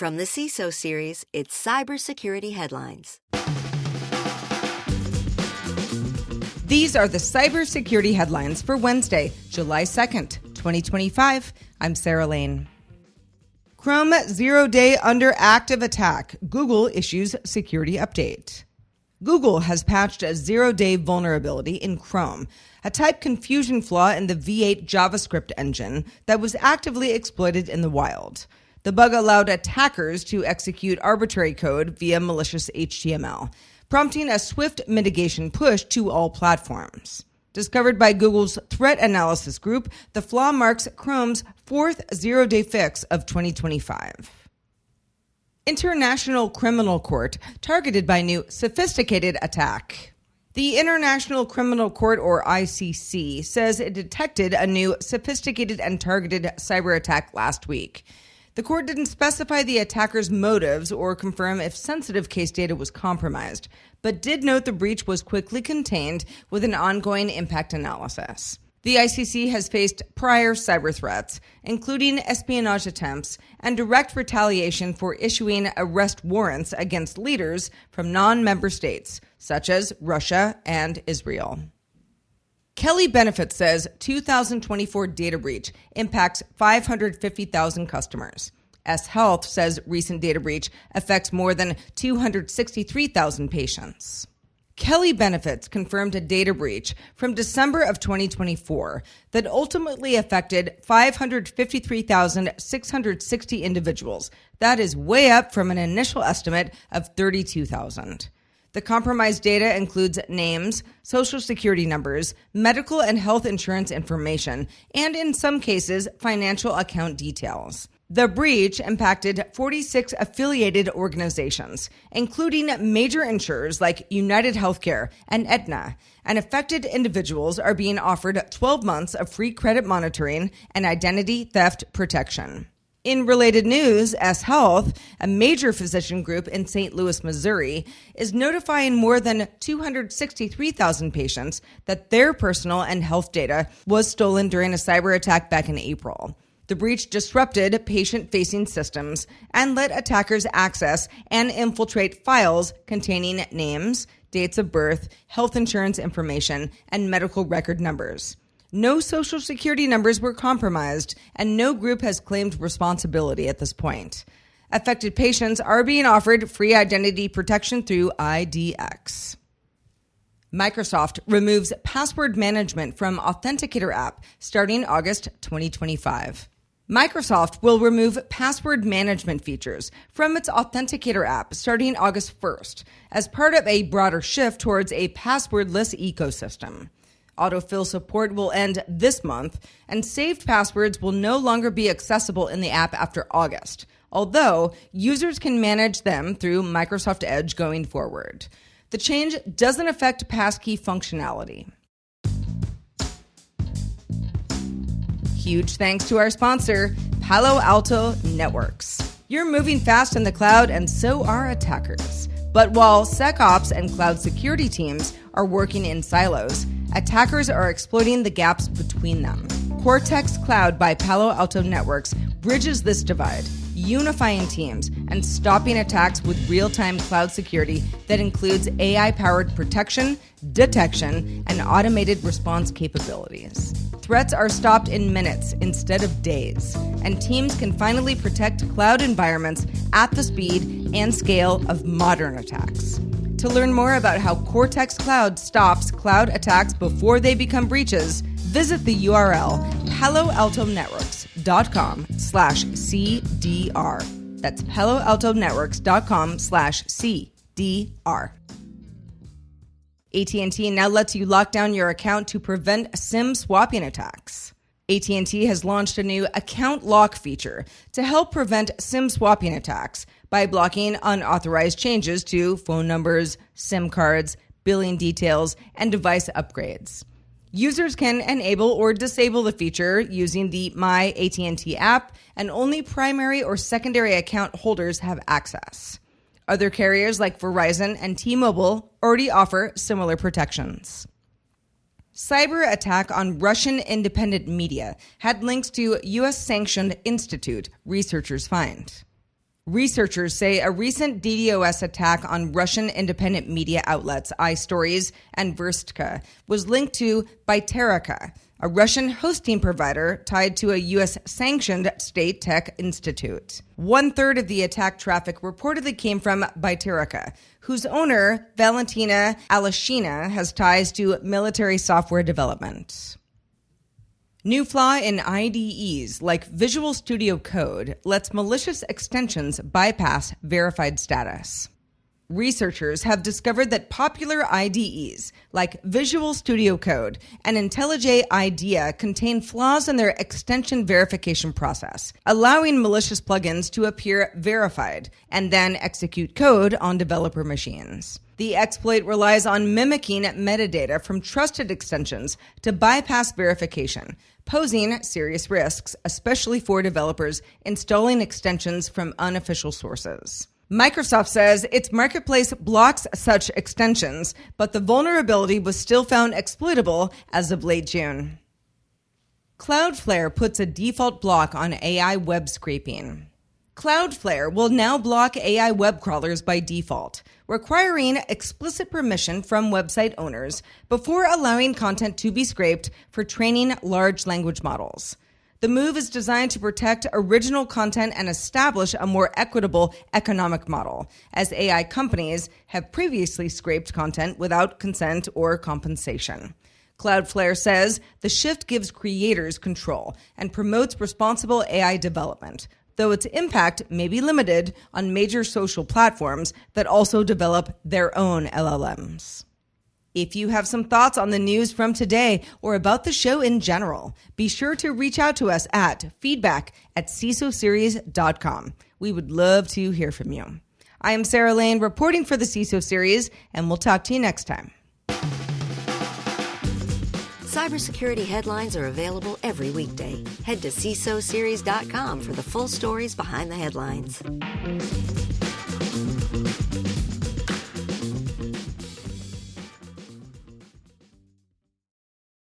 From the CISO series, it's Cybersecurity Headlines. These are the cybersecurity headlines for Wednesday, July 2nd, 2025. I'm Sarah Lane. Chrome Zero-Day under active attack. Google issues security update. Google has patched a zero-day vulnerability in Chrome, a type confusion flaw in the V8 JavaScript engine that was actively exploited in the wild. The bug allowed attackers to execute arbitrary code via malicious HTML, prompting a swift mitigation push to all platforms. Discovered by Google's threat analysis group, the flaw marks Chrome's fourth zero-day fix of 2025. International Criminal Court targeted by new sophisticated attack. The International Criminal Court, or ICC, says it detected a new sophisticated and targeted cyber attack last week. The court didn't specify the attacker's motives or confirm if sensitive case data was compromised, but did note the breach was quickly contained with an ongoing impact analysis. The ICC has faced prior cyber threats, including espionage attempts and direct retaliation for issuing arrest warrants against leaders from non-member states, such as Russia and Israel. Kelly Benefit says 2024 data breach impacts 550,000 customers. Esse Health says recent data breach affects more than 263,000 patients. Kelly Benefits confirmed a data breach from December of 2024 that ultimately affected 553,660 individuals. That is way up from an initial estimate of 32,000. The compromised data includes names, social security numbers, medical and health insurance information, and in some cases, financial account details. The breach impacted 46 affiliated organizations, including major insurers like United Healthcare and Aetna, and affected individuals are being offered 12 months of free credit monitoring and identity theft protection. In related news, Esse Health, a major physician group in St. Louis, Missouri, is notifying more than 263,000 patients that their personal and health data was stolen during a cyber attack back in April. The breach disrupted patient-facing systems and let attackers access and infiltrate files containing names, dates of birth, health insurance information, and medical record numbers. No social security numbers were compromised, and no group has claimed responsibility at this point. Affected patients are being offered free identity protection through IDX. Microsoft removes password management from Authenticator app starting August 2025. Microsoft will remove password management features from its Authenticator app starting August 1st as part of a broader shift towards a passwordless ecosystem. Autofill support will end this month, and saved passwords will no longer be accessible in the app after August, although users can manage them through Microsoft Edge going forward. The change doesn't affect passkey functionality. Huge thanks to our sponsor, Palo Alto Networks. You're moving fast in the cloud, and so are attackers. But while SecOps and cloud security teams are working in silos, attackers are exploiting the gaps between them. Cortex Cloud by Palo Alto Networks bridges this divide, unifying teams and stopping attacks with real-time cloud security that includes AI-powered protection, detection, and automated response capabilities. Threats are stopped in minutes instead of days, and teams can finally protect cloud environments at the speed and scale of modern attacks. To learn more about how Cortex Cloud stops cloud attacks before they become breaches, visit the URL paloaltonetworks.com/CDR. That's paloaltonetworks.com/CDR. AT&T now lets you lock down your account to prevent SIM swapping attacks. AT&T has launched a new account lock feature to help prevent SIM swapping attacks by blocking unauthorized changes to phone numbers, SIM cards, billing details, and device upgrades. Users can enable or disable the feature using the My AT&T app, and only primary or secondary account holders have access. Other carriers like Verizon and T-Mobile already offer similar protections. Cyber attack on Russian independent media had links to U.S.-sanctioned institute, researchers find. Researchers say a recent DDoS attack on Russian independent media outlets iStories and Verstka was linked to Byterica, a Russian hosting provider tied to a U.S.-sanctioned state tech institute. 1/3 of the attack traffic reportedly came from Byterica, whose owner, Valentina Alashina, has ties to military software development. New flaw in IDEs like Visual Studio Code lets malicious extensions bypass verified status. Researchers have discovered that popular IDEs like Visual Studio Code and IntelliJ IDEA contain flaws in their extension verification process, allowing malicious plugins to appear verified and then execute code on developer machines. The exploit relies on mimicking metadata from trusted extensions to bypass verification, posing serious risks, especially for developers installing extensions from unofficial sources. Microsoft says its marketplace blocks such extensions, but the vulnerability was still found exploitable as of late June. Cloudflare puts a default block on AI web scraping. Cloudflare will now block AI web crawlers by default, requiring explicit permission from website owners before allowing content to be scraped for training large language models. The move is designed to protect original content and establish a more equitable economic model, as AI companies have previously scraped content without consent or compensation. Cloudflare says the shift gives creators control and promotes responsible AI development, though its impact may be limited on major social platforms that also develop their own LLMs. If you have some thoughts on the news from today or about the show in general, be sure to reach out to us at feedback@cisoseries.com. We would love to hear from you. I am Sarah Lane reporting for the CISO Series, and we'll talk to you next time. Cybersecurity headlines are available every weekday. Head to CISOseries.com for the full stories behind the headlines.